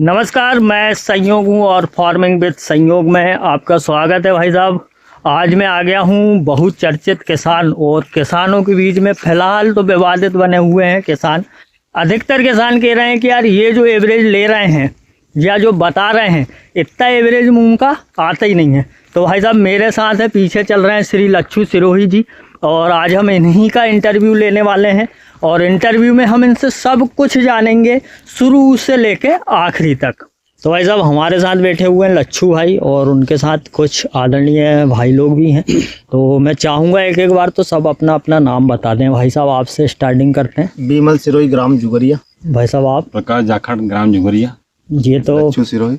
नमस्कार, मैं संयोग हूँ और फार्मिंग विद संयोग में आपका स्वागत है। भाई साहब, आज मैं आ गया हूँ बहुत चर्चित किसान, और किसानों के बीच में फ़िलहाल तो विवादित बने हुए हैं किसान। अधिकतर किसान कह रहे हैं कि यार ये जो एवरेज ले रहे हैं या जो बता रहे हैं, इतना एवरेज मूंग का आता ही नहीं है। तो भाई साहब मेरे साथ है, पीछे चल रहे हैं श्री लच्छू सिरोही जी, और आज हम इन्हीं का इंटरव्यू लेने वाले हैं। और इंटरव्यू में हम इनसे सब कुछ जानेंगे, शुरू से लेके आखिरी तक। तो भाई साहब हमारे साथ बैठे हुए हैं लच्छू भाई, और उनके साथ कुछ आदरणीय भाई लोग भी हैं। तो मैं चाहूँगा एक एक बार तो सब अपना अपना नाम बता दें। भाई साहब आपसे स्टार्टिंग करते हैं। बीमल सिरोही, ग्राम जुगरिया। भाई साहब आप? प्रकाश जाखड़, ग्राम जुगरिया। ये तो लच्छू सिरोही।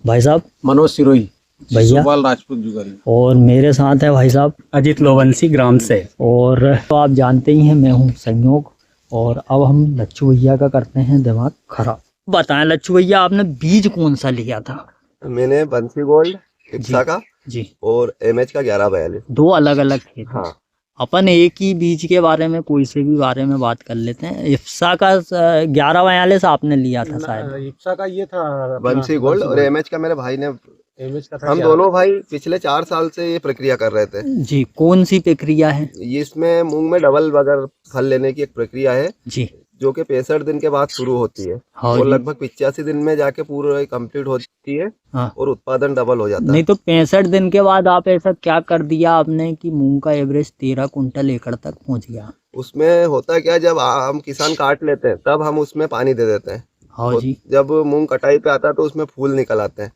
भाई साहब? मनोज सिरोही, भैया। सुबाल राजपूत जुगरिया। और मेरे साथ है भाई साहब अजीत लोवंसी, ग्राम से। और तो आप जानते ही हैं मैं हूँ संयोग। और अब हम लच्छू भैया का करते हैं दिमाग खराब। बताएं लच्छू भैया, आपने बीज कौन सा लिया था? मैंने बंसी गोल्ड इप्सा का जी, और एमएच का 1142। दो अलग अलग खेत। हाँ, अपन एक ही बीज के बारे में कोई से भी बारे में बात कर लेते हैं। इफ्सा का 1142 आपने लिया था शायद। इप्सा का ये था बंसी गोल्ड, और एमएच का मेरे भाई ने। एमएच का था। हम दोनों भाई पिछले 4 साल से ये प्रक्रिया कर रहे थे। जी, कौन सी प्रक्रिया है? ये इसमें मूंग में डबल बगर फल लेने की एक प्रक्रिया है, जी, जो कि 65 दिन के बाद शुरू होती है। हाँ और जी। लगभग 85 दिन में जाके पूरा कंप्लीट होती है हाँ। और उत्पादन डबल हो जाता नहीं है। तो 65 दिन के बाद आप ऐसा क्या कर दिया आपने कि मूंग का एवरेज 13 कुंटल एकड़ तक पहुंच गया? उसमें होता क्या, जब हम किसान काट लेते हैं तब हम उसमें पानी दे देते हैं। हाँ और जी। जब मूंग कटाई पे आता है तो उसमें फूल निकल आते हैं।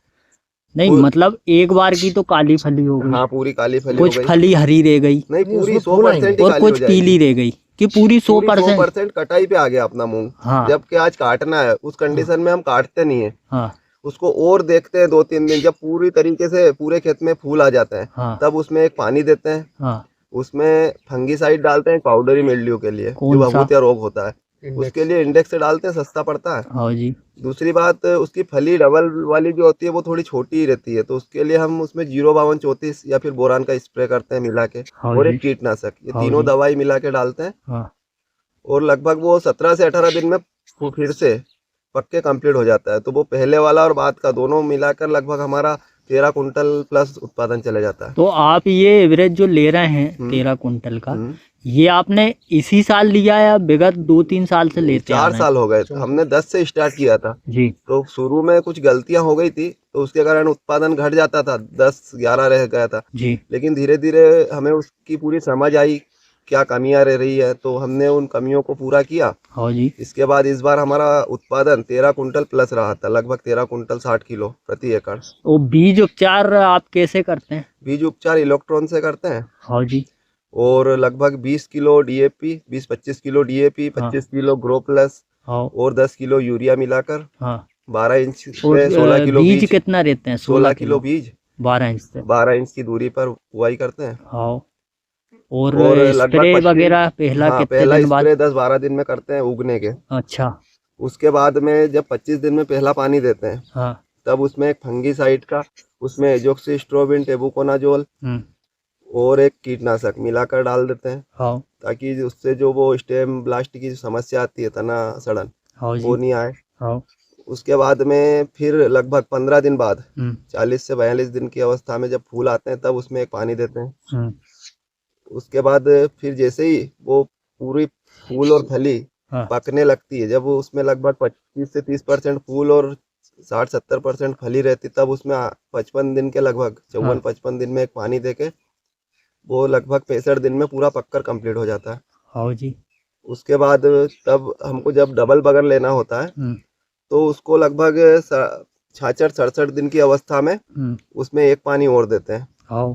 नहीं मतलब एक बार की तो काली फली हो गई। हाँ, पूरी काली फली हो कुछ गई। फली हरी रह गई नहीं, पूरी उसमें 100% ही और काली कुछ हो जाएगी। पीली रह गई कि पूरी 100%? 100% कटाई पे आ गया अपना मूंग। हाँ। जबकि आज काटना है, उस कंडीशन में हम काटते नहीं है, हाँ उसको और देखते हैं 2-3 दिन। जब पूरी तरीके से पूरे खेत में फूल आ जाता है हाँ तब उसमें एक पानी देते हैं। हाँ। उसमें फंगीसाइड डालते हैं, पाउडरी मिल्ड्यू के लिए, कौन जो सा? भभूतिया रोग होता है उसके लिए इंडेक्स से डालते हैं, सस्ता पड़ता है। हाँ जी। दूसरी बात, उसकी फली डबल वाली जो होती है वो थोड़ी छोटी ही रहती है, तो उसके लिए हम उसमें 05234 या फिर बोरान का स्प्रे करते हैं मिला के, हाँ और जी। एक कीटनाशक। ये हाँ तीनों जी। दवाई मिला के डालते हैं। हाँ। और लगभग वो 17 से 18 दिन में फिर से पक्के कंप्लीट हो जाता है। तो वो पहले वाला और बाद का दोनों मिलाकर लगभग हमारा 13 कुंटल प्लस उत्पादन चले जाता है। तो आप ये एवरेज जो ले रहे हैं 13 कुंटल का, ये आपने इसी साल लिया या विगत 2-3 साल से लेते आ 4 रहे हैं? साल हो गए। हमने 10 से स्टार्ट किया था। जी। तो शुरू में कुछ गलतियां हो गई थी, तो उसके कारण उत्पादन घट जाता था, 10-11 रह गया था। जी। लेकिन धीरे धीरे हमें उसकी पूरी समझ आई क्या कमियां रह रही है, तो हमने उन कमियों को पूरा किया। हाँ जी। इसके बाद इस बार हमारा उत्पादन 13 कुंटल प्लस रहा था, लगभग 13 कुंटल 60 किलो प्रति एकड़। तो बीज उपचार आप कैसे करते हैं? बीज उपचार इलेक्ट्रॉन से करते हैं। हाँ जी। और लगभग 20 kilo DAP, 20-25 kilo DAP, 25 kilo grow plus, हाँ। और 10 किलो यूरिया मिलाकर हाँ। 12 इंच और पे 16 किलो बीज बीज, कितना रहते हैं? 16 किलो बीज 12 इंच से। 12 इंच की दूरी पर बुआई करते हैं। हाँ। और लगभग स्प्रे 25 वगैरह पहला हाँ, कितने पहला दिन बाद? स्प्रे 10-12 दिन में करते हैं उगने के। अच्छा। उसके बाद में जब 25 दिन में पहला पानी देते हैं, हाँ। तब उसमें एक फंगीसाइड का, उसमें एजोक्सिस्ट्रोबिन, टेबुकोनाजोल और एक कीटनाशक मिलाकर डाल देते हैं, हाँ। ताकि उससे जो वो स्टेम ब्लास्ट की जो समस्या आती है, तना सड़न, हाँ जी। वो नहीं आए। हाँ। उसके बाद में फिर लगभग 15 दिन बाद 40 से 42 दिन की अवस्था में जब फूल आते हैं तब उसमें एक पानी देते हैं। उसके बाद फिर जैसे ही वो पूरी फूल और फली हाँ। पकने लगती है, जब वो उसमें लगभग 25 से 30% फूल और 60-70% फली रहती, तब उसमें 55 दिन के लगभग 54-55 दिन में एक पानी देके वो लगभग 65 दिन में पूरा पककर कंप्लीट हो जाता है। हाँ जी। उसके बाद तब हमको जब डबल बगर लेना होता है तो उसको लगभग 66-67 दिन की अवस्था में उसमें एक पानी और देते हैं। हाँ।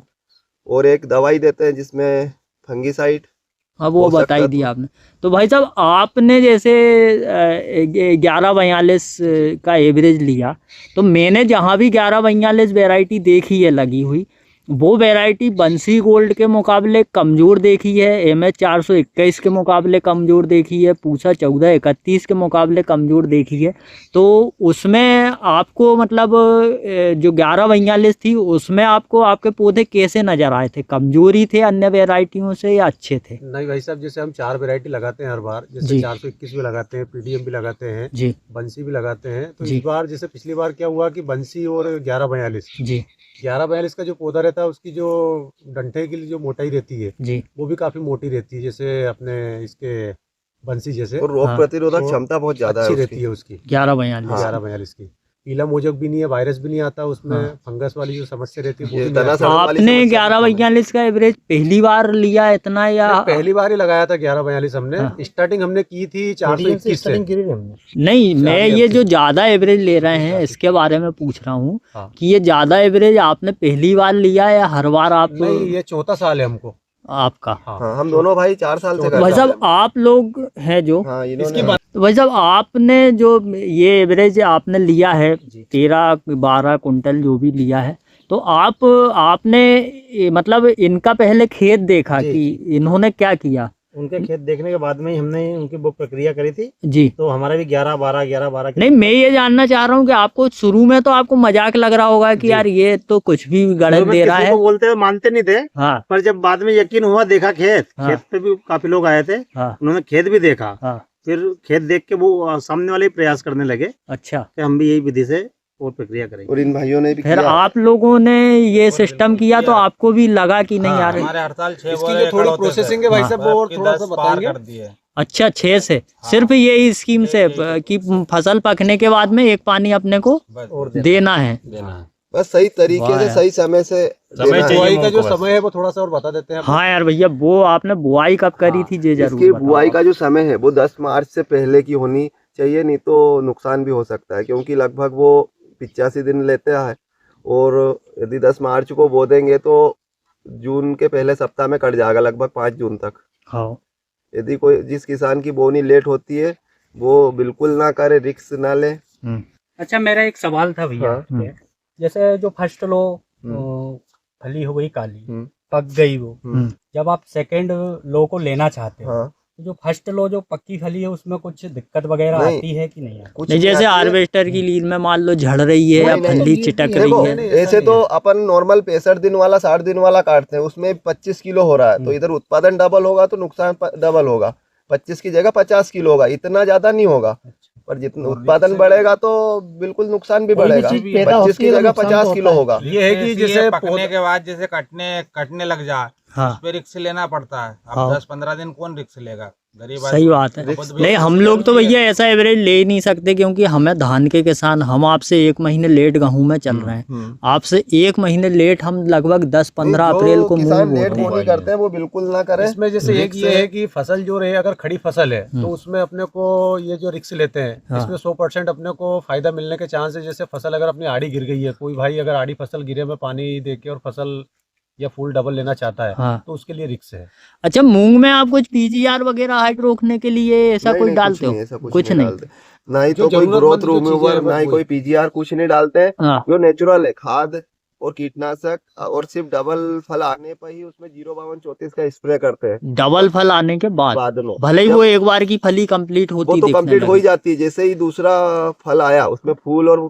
और एक दवाई देते हैं जिसमें फंगीसाइड। हाँ, वो बता ही दिया आपने। तो भाई साहब आपने जैसे 1142 का एवरेज लिया, तो मैंने जहाँ भी 1142 वैरायटी देखी है लगी हुई, वो वैरायटी बंसी गोल्ड के मुकाबले कमज़ोर देखी है, MS 421 के मुकाबले कमज़ोर देखी है, पूसा 1431 के मुकाबले कमज़ोर देखी है। तो उसमें आपको मतलब जो 1142 थी उसमें आपको आपके पौधे कैसे नज़र आए थे? कमज़ोरी थे अन्य वैरायटियों से या अच्छे थे? नहीं भाई साहब, जैसे हम 4 वैरायटी लगाते हैं हर बार, जी। जैसे 421 भी लगाते हैं, PDM भी लगाते हैं, जी बंसी भी लगाते हैं। तो जी। इस बार जैसे पिछली बार क्या हुआ कि बंसी और 1142 जी 1142 का जो पौधा रहता है उसकी जो डंठे की जो मोटाई रहती है जी वो भी काफी मोटी रहती है, जैसे अपने इसके बंसी जैसे और रोग हाँ। प्रतिरोधक और क्षमता बहुत ज्यादा है अच्छी उसकी। रहती है उसकी 1142 हाँ। 1142 की। पीला मोजक भी नहीं है, वायरस भी नहीं आता उसमें, हाँ। फंगस वाली जो समस्या रहती है वो ये भी नहीं तना आती। सड़न वाली आपने समस्या भी कम है। 1142 का एवरेज पहली बार लिया इतना या नहीं, पहली बार ही लगाया था 1142 हमने। हाँ। स्टार्टिंग हमने की थी 421 से। नहीं, मैं आगे ये अब जो ज़्यादा एवरेज ले रहे हैं इसके बारे में पूछ रहा हूँ हाँ। कि ये ज़्यादा एवरेज आपने पहली बार लिया या हर बार आप नहीं, ये चौथा साल है हमको। आपका? हाँ, हम दोनों भाई 4 साल से कर भाई रहे साहब आप लोग हैं जो हाँ, इसकी इन्होंने तो भाई साहब आपने जो ये एवरेज आपने लिया है 13-12 कुंटल जो भी लिया है, तो आपने मतलब इनका पहले खेत देखा जी, कि इन्होंने क्या किया? उनके खेत देखने के बाद में ही हमने उनकी वो प्रक्रिया करी थी। जी तो हमारा भी 11-12 नहीं, मैं ये जानना चाह रहा हूँ कि आपको शुरू में तो आपको मजाक लग रहा होगा कि जी। यार ये तो कुछ भी गलत दे रहा किसी है। को बोलते हुए मानते नहीं थे, हाँ पर जब बाद में यकीन हुआ, देखा खेत हाँ। खेत पे भी काफी लोग आए थे, हाँ उन्होंने खेत भी देखा। हाँ फिर खेत देख के वो सामने वाले ही प्रयास करने लगे अच्छा। कि हम भी यही विधि से और प्रक्रिया करेंगे। और इन भाइयों ने भी फिर किया। आप लोगों ने ये सिस्टम किया तो आपको भी लगा कि नहीं यार हमारे हड़ताल 6 इसकी जो थोड़ी प्रोसेसिंग है भाई साहब वो और थोड़ा सा बताएंगे। कर दिए। अच्छा 6 से सिर्फ यही स्कीम से कि फसल पकने के बाद में एक पानी अपने को देना है। बस सही तरीके वाह से यार। सही समय से देना है। बुआई का जो समय है वो थोड़ा सा और बता देते हैं। हाँ यार भैया, वो आपने बुआई कब करी थी ये जरूर इसकी बताओ। बुआई का जो समय है वो 10 मार्च से पहले की होनी चाहिए, नहीं तो नुकसान भी हो सकता है, क्योंकि लगभग वो 85 दिन लेते हैं। और यदि 10 मार्च को बो देंगे तो जून के पहले सप्ताह में कट जाएगा, लगभग 5 जून तक। हाँ यदि कोई जिस किसान की बोनी लेट होती है वो बिल्कुल ना करे, रिस्क ना ले। अच्छा, मेरा एक सवाल था भैया। हाँ। जैसे जो फर्स्ट लो हम्म। फली हो गई काली, हम्म। पक गई वो, हम्म। जब आप सेकंड लो को लेना चाहते हो, हाँ, तो जो फर्स्ट लो जो पक्की फली है उसमें कुछ दिक्कत वगैरह नहीं। आती है कि नहीं आती? कुछ नहीं, नहीं जैसे आती है। हार्वेस्टर की लीड में मान लो झड़ रही है या नहीं, नहीं, फली चिटक देखो, रही है। ऐसे तो अपन नॉर्मल 65 दिन वाला 60 दिन वाला काटते हैं, उसमें 25 किलो हो रहा है, तो इधर उत्पादन डबल होगा तो नुकसान डबल होगा। 25 की जगह 50 किलो होगा, इतना ज्यादा नहीं होगा। पर जितना उत्पादन बढ़ेगा तो बिल्कुल नुकसान भी बढ़ेगा। 25 की जगह 50 किलो होगा। ये है कि जैसे पकने के बाद जैसे कटने लग जाए, हाँ उस पे रिक्स लेना पड़ता है। अब हाँ। 10-15 दिन कौन रिक्स लेगा? गरीब सही आदमी बात है। खुद भी नहीं, हम लोग तो भैया ऐसा एवरेज ले ही नहीं सकते, क्योंकि हमें धान के किसान, हम आपसे 1 महीने लेट गेहूं में चल रहे हैं। आपसे 1 महीने लेट हम लगभग 10-15 जो अप्रैल को मूंग किसान लेट बोते हैं। बोनी करते हैं वो बिल्कुल ना करें। इसमें जैसे एक ये है कि फसल जो रहे, अगर खड़ी फसल है तो उसमें अपने को ये जो रिस्क लेते हैं, हाँ। इसमें 100% अपने को फायदा मिलने के चांस है। जैसे फसल अगर अपनी आड़ी गिर गई है, कोई भाई अगर आड़ी फसल गिरे में पानी देके और फसल या फूल डबल लेना चाहता है, हाँ। तो उसके लिए रिस्क है। अच्छा, मूंग में आप कुछ पीजीआर वगैरह हाइट रोकने के लिए ऐसा नहीं, कुछ नहीं, डालते हो? ऐसा कुछ नहीं। डालते। ना ही जो तो कोई जरूरतमंद ग्रोथ जो चीजें रिमूवर, हैं, ना ही बस कोई पीजीआर, कुछ नहीं डालते हैं। हाँ जो नेचुरल है, खाद और कीटनाशक, और सिर्फ डबल फल आने पर ही उसमें 05234 का स्प्रे करते हैं। डबल फल आने के बाद बाद में भले ही जब- वो एक बार की फली कंप्लीट वो होती तो दिखने कंप्लीट हो ही लगे। जाती है। जैसे ही दूसरा फल आया उसमें फूल और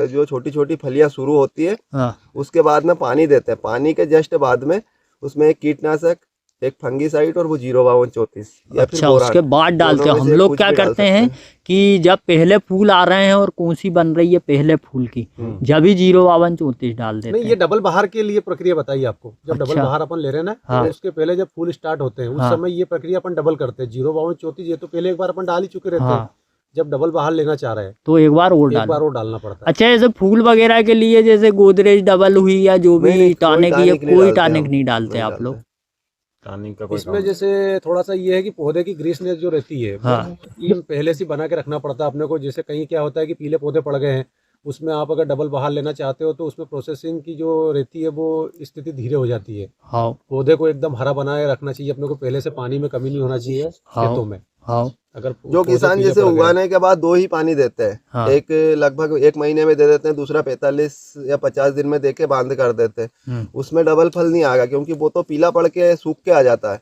जो छोटी छोटी फलियां शुरू होती है, हाँ उसके बाद में पानी देते हैं। पानी के जस्ट बाद में उसमें एक कीटनाशक, एक फंगीसाइड और वो 05234 या फिर अच्छा, बोरान, उसके बाद डालते दोनों हो। में हम से लोग कुछ क्या भी डाल करते सकते हैं कि जब पहले फूल आ रहे हैं और कौसी बन रही है पहले फूल की, जब ही 05234 डाल देते नहीं, ये हैं। डबल बहार के लिए प्रक्रिया बताइए आपको। जब डबल अच्छा। बहार अपन ले रहे हैं ना, हाँ। तो उसके पहले जब फूल स्टार्ट होते हैं उस हाँ। समय ये प्रक्रिया अपन डबल करते हैं। 05234 ये तो पहले एक बार अपन डाल ही चुके रहते हैं। हाँ, जब डबल बहार लेना चाह रहे हैं तो एक बार और एक डाल। बार और डालना पड़ता है। अच्छा, ऐसे फूल वगैरह के लिए जैसे गोदरेज डबल हुई या जो नहीं, भी नहीं, टॉनिक कोई है, टॉनिक नहीं कोई डालते टॉनिक हम, नहीं डालते नहीं आप डालते। लोग? इसमें जैसे थोड़ा सा ये है कि पौधे की ग्रीसनेस जो रहती है, हाँ। वो पहले से बना के रखना पड़ता है अपने को। जैसे कहीं क्या होता है कि पीले पौधे पड़ गए हैं, उसमें आप अगर डबल बहार लेना चाहते हो तो उसमें प्रोसेसिंग की जो रहती है वो स्थिति धीरे हो जाती है। हाँ पौधे को एकदम हरा बनाए रखना चाहिए अपने को, पहले से पानी में कमी नहीं होना चाहिए हाँ। खेतों में। हाँ अगर जो पौधे किसान पीले जैसे पड़ गए- उगाने के बाद 2 ही पानी देते हैं, हाँ। एक लगभग 1 महीने में दे देते हैं, दूसरा 45 या 50 दिन में देके बांध कर देते हैं। उसमें डबल फल नहीं आएगा क्योंकि वो तो पीला पड़ के सूख के आ जाता है।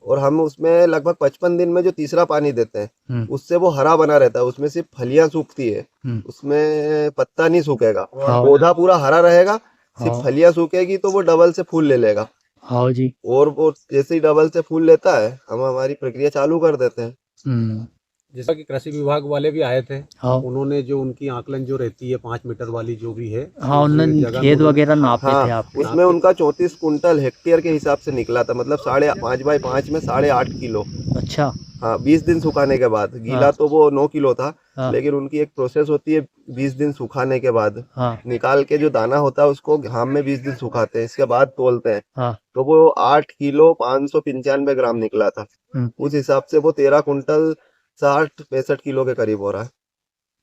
और हम उसमें लगभग 55 दिन में जो तीसरा पानी देते हैं उससे वो हरा बना रहता है, उसमें सिर्फ फलियां सूखती है, उसमें पत्ता नहीं सूखेगा, हाँ। पौधा पूरा हरा रहेगा, सिर्फ हाँ। फलियां सूखेगी तो वो डबल से फूल ले लेगा। हाँ जी। और वो जैसे ही डबल से फूल लेता है हम हमारी प्रक्रिया चालू कर देते हैं। जैसा कि कृषि विभाग वाले भी आए थे, हाँ। उन्होंने जो उनकी आकलन जो रहती है 5 मीटर वाली जो भी है, हाँ उस उन्होंने जगह में खेत उन्होंने- वगैरह नापे थे हाँ, आपके। उसमें उनका 34 कुंटल हेक्टेयर के हिसाब से निकला था, मतलब 5.5 बाई 5 में 8.5 किलो। अच्छा। हाँ 20 दिन सुखाने के बाद, गीला हाँ। तो वो 9 किलो था। हाँ। लेकिन उनकी एक प्रोसेस होती है 20 दिन सुखाने के बाद, हाँ निकाल के जो दाना होता है उसको घाम में 20 दिन सुखाते हैं, इसके बाद तोलते हैं। हाँ। तो वो 8 किलो 595 ग्राम निकला था। उस हिसाब से वो 13 कुंटल 60-65 किलो के करीब हो रहा है।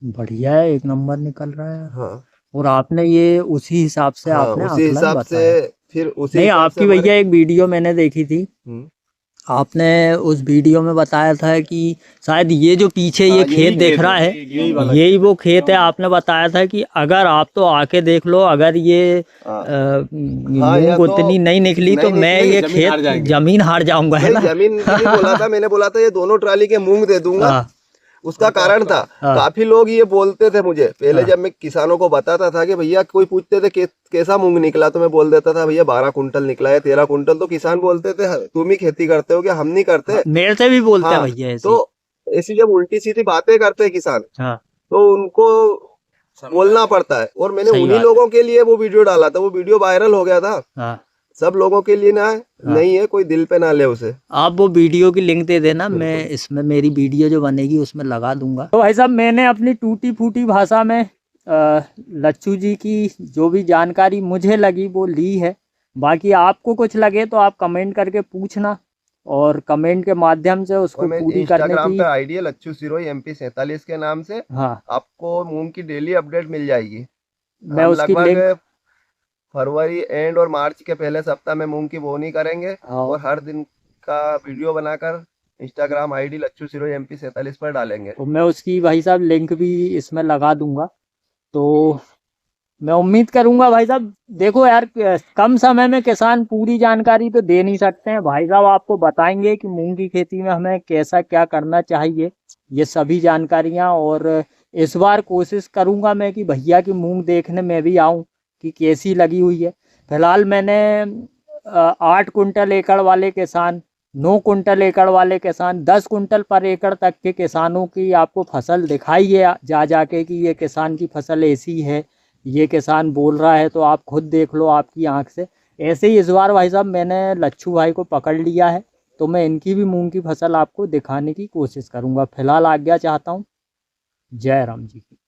बढ़िया है, एक नंबर निकल रहा है। हाँ और आपने ये उसी हिसाब से हाँ, आपने उसी आकलन हिसाब बताया। से फिर उसी नहीं, हिसाब से आपकी भैया एक वीडियो मैंने देखी थी, हम्म, आपने उस वीडियो में बताया था कि शायद ये जो पीछे ये हाँ, यही खेत देख खेत रहा है, है यही वाला यही वो खेत है। आपने बताया था कि अगर आप तो आके देख लो, अगर ये हाँ। मूंग या तो उतनी नहीं निकली तो नहीं मैं निकली, ये जमीन हार खेत जाएंगे। जमीन हार जाऊंगा, है नहीं ना। जमीन के लिए बोला था, मैंने बोला था ये दोनों ट्राली के मूंग दे दूंगा। हाँ। उसका कारण था, हाँ। काफी लोग ये बोलते थे मुझे पहले, हाँ। जब मैं किसानों को बताता था कि भैया, कोई पूछते थे कैसा मूंग निकला, तो मैं बोल देता था भैया 12 कुंटल निकला है, 13 कुंटल। तो किसान बोलते थे तुम ही खेती करते हो क्या, हम नहीं करते। मेरे से भी बोलते हैं हाँ, भैया ऐसे। तो ऐसी जब उल्टी सीधी बातें करते हैं किसान, हाँ तो उनको बोलना पड़ता है। और मैंने सही उन्हीं बात। लोगों के लिए वो वीडियो डाला था, वो वीडियो वायरल हो गया था। हाँ। सब लोगों के लिए ना है, नहीं है, कोई दिल पे ना ले उसे। आप वो वीडियो की लिंक दे देना, मैं इसमें मेरी वीडियो जो बनेगी उसमें लगा दूंगा। तो भाई साहब, मैंने अपनी टूटी फूटी भाषा में लच्छू जी की जो भी जानकारी मुझे लगी वो ली है। बाकी आपको कुछ लगे तो आप कमेंट करके पूछना, और कमेंट के माध्यम से उसको पूरी करने इंस्टाग्राम की। पे आईडी है लच्छू सिरोही MP 47 के नाम से। हाँ, आपको मूंग की डेली अपडेट मिल जाएगी। मैं हम उसकी लगभग लिंक। फरवरी एंड और मार्च के पहले सप्ताह में मूंग की बोनी करेंगे, हाँ। और हर दिन का वीडियो बनाकर Instagram ID Lachhu Sirohi MP 47 पर डालेंगे। तो मैं उसकी भाई साहब लिंक भी इसमें लगा दूंगा। तो मैं उम्मीद करूंगा भाई साहब, देखो यार, कम समय में किसान पूरी जानकारी तो दे नहीं सकते हैं। भाई साहब आपको बताएंगे कि मूंग की खेती में हमें कैसा क्या करना चाहिए, ये सभी जानकारियां। और इस बार कोशिश करूंगा मैं कि भैया की मूंग देखने में भी आऊं कि कैसी लगी हुई है। फिलहाल मैंने 8 कुंटल एकड़ वाले किसान, 9 कुंटल एकड़ वाले किसान, 10 कुंटल पर एकड़ तक के किसानों की आपको फसल दिखाई है जा जाके कि ये किसान की फसल ऐसी है, ये किसान बोल रहा है, तो आप खुद देख लो आपकी आंख से। ऐसे ही इस बार भाई साहब मैंने लच्छू भाई को पकड़ लिया है, तो मैं इनकी भी मूंग की फसल आपको दिखाने की कोशिश करूंगा। फिलहाल आज्ञा चाहता हूँ। जय राम जी की।